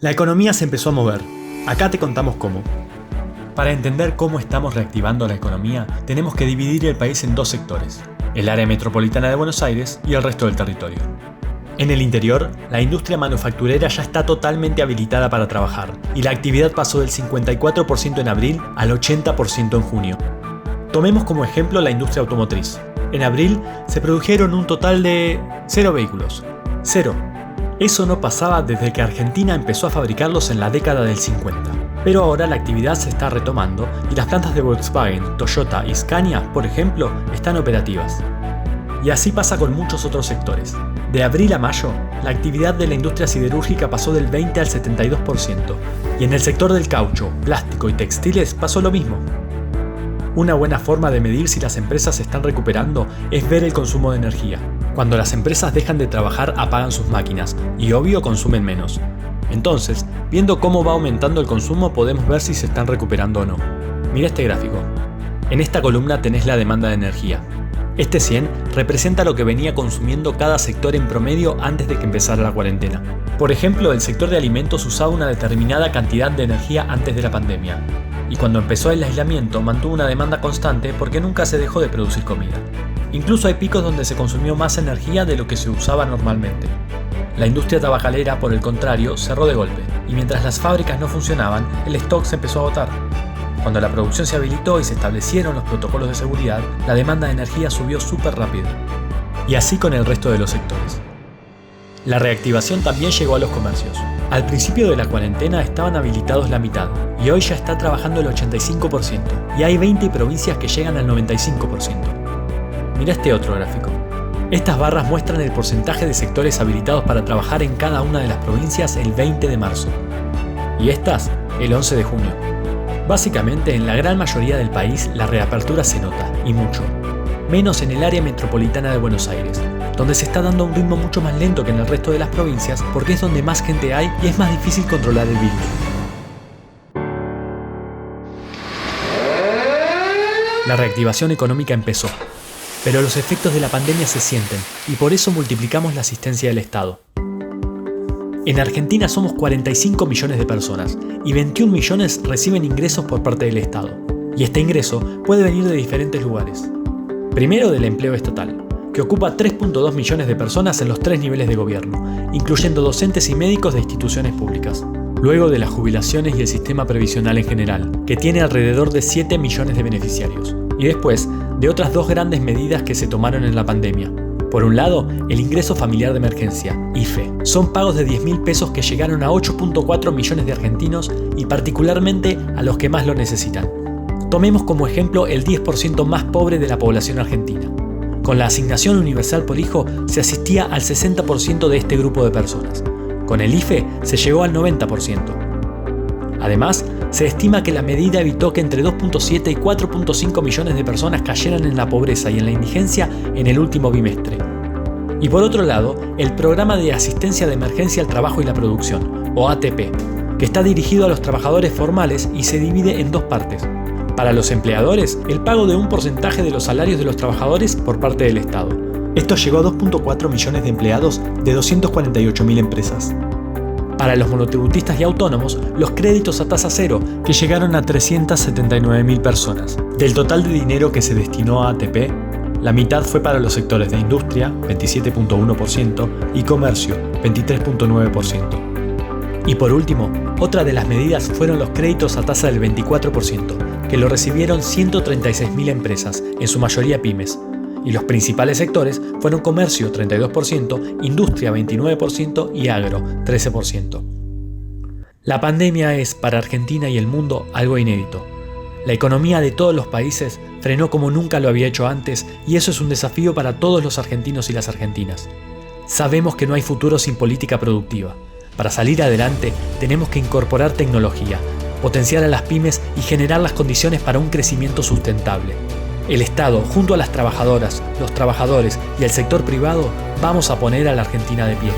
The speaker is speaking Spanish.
La economía se empezó a mover. Acá te contamos cómo. Para entender cómo estamos reactivando la economía, tenemos que dividir el país en dos sectores: el área metropolitana de Buenos Aires y el resto del territorio. En el interior, la industria manufacturera ya está totalmente habilitada para trabajar, y la actividad pasó del 54% en abril al 80% en junio. Tomemos como ejemplo la industria automotriz. En abril se produjeron un total de 0 vehículos. 0. Eso no pasaba desde que Argentina empezó a fabricarlos en la década del 50. Pero ahora la actividad se está retomando y las plantas de Volkswagen, Toyota y Scania, por ejemplo, están operativas. Y así pasa con muchos otros sectores. De abril a mayo, la actividad de la industria siderúrgica pasó del 20 al 72%, y en el sector del caucho, plástico y textiles pasó lo mismo. Una buena forma de medir si las empresas se están recuperando es ver el consumo de energía. Cuando las empresas dejan de trabajar, apagan sus máquinas y, obvio, consumen menos. Entonces, viendo cómo va aumentando el consumo, podemos ver si se están recuperando o no. Mira este gráfico. En esta columna tenés la demanda de energía. Este 100 representa lo que venía consumiendo cada sector en promedio antes de que empezara la cuarentena. Por ejemplo, el sector de alimentos usaba una determinada cantidad de energía antes de la pandemia, y cuando empezó el aislamiento mantuvo una demanda constante porque nunca se dejó de producir comida. Incluso hay picos donde se consumió más energía de lo que se usaba normalmente. La industria tabacalera, por el contrario, cerró de golpe, y mientras las fábricas no funcionaban, el stock se empezó a agotar. Cuando la producción se habilitó y se establecieron los protocolos de seguridad, la demanda de energía subió súper rápido. Y así con el resto de los sectores. La reactivación también llegó a los comercios. Al principio de la cuarentena estaban habilitados la mitad, y hoy ya está trabajando el 85%, y hay 20 provincias que llegan al 95%. Mira este otro gráfico. Estas barras muestran el porcentaje de sectores habilitados para trabajar en cada una de las provincias el 20 de marzo. Y estas, el 11 de junio. Básicamente, en la gran mayoría del país la reapertura se nota, y mucho. Menos en el área metropolitana de Buenos Aires, donde se está dando a un ritmo mucho más lento que en el resto de las provincias porque es donde más gente hay y es más difícil controlar el virus. La reactivación económica empezó, pero los efectos de la pandemia se sienten y por eso multiplicamos la asistencia del Estado. En Argentina somos 45 millones de personas y 21 millones reciben ingresos por parte del Estado. Y este ingreso puede venir de diferentes lugares. Primero, del empleo estatal, que ocupa 3.2 millones de personas en los 3 niveles de gobierno, incluyendo docentes y médicos de instituciones públicas. Luego, de las jubilaciones y el sistema previsional en general, que tiene alrededor de 7 millones de beneficiarios. Y después, de otras dos grandes medidas que se tomaron en la pandemia. Por un lado, el ingreso familiar de emergencia, IFE. Son pagos de 10.000 pesos que llegaron a 8.4 millones de argentinos y particularmente a los que más lo necesitan. Tomemos como ejemplo el 10% más pobre de la población argentina. Con la asignación universal por hijo se asistía al 60% de este grupo de personas. Con el IFE se llegó al 90%. Además, se estima que la medida evitó que entre 2.7 y 4.5 millones de personas cayeran en la pobreza y en la indigencia en el último bimestre. Y por otro lado, el Programa de Asistencia de Emergencia al Trabajo y la Producción, o ATP, que está dirigido a los trabajadores formales y se divide en dos partes. Para los empleadores, el pago de un porcentaje de los salarios de los trabajadores por parte del Estado. Esto llegó a 2.4 millones de empleados de 248.000 empresas. Para los monotributistas y autónomos, los créditos a tasa cero, que llegaron a 379.000 personas. Del total de dinero que se destinó a ATP, la mitad fue para los sectores de industria, 27.1%, y comercio, 23.9%. Y por último, otra de las medidas fueron los créditos a tasa del 24%, que lo recibieron 136.000 empresas, en su mayoría pymes. Y los principales sectores fueron comercio 32%, industria 29% y agro 13%. La pandemia es, para Argentina y el mundo, algo inédito. La economía de todos los países frenó como nunca lo había hecho antes y eso es un desafío para todos los argentinos y las argentinas. Sabemos que no hay futuro sin política productiva. Para salir adelante tenemos que incorporar tecnología, potenciar a las pymes y generar las condiciones para un crecimiento sustentable. El Estado, junto a las trabajadoras, los trabajadores y el sector privado, vamos a poner a la Argentina de pie.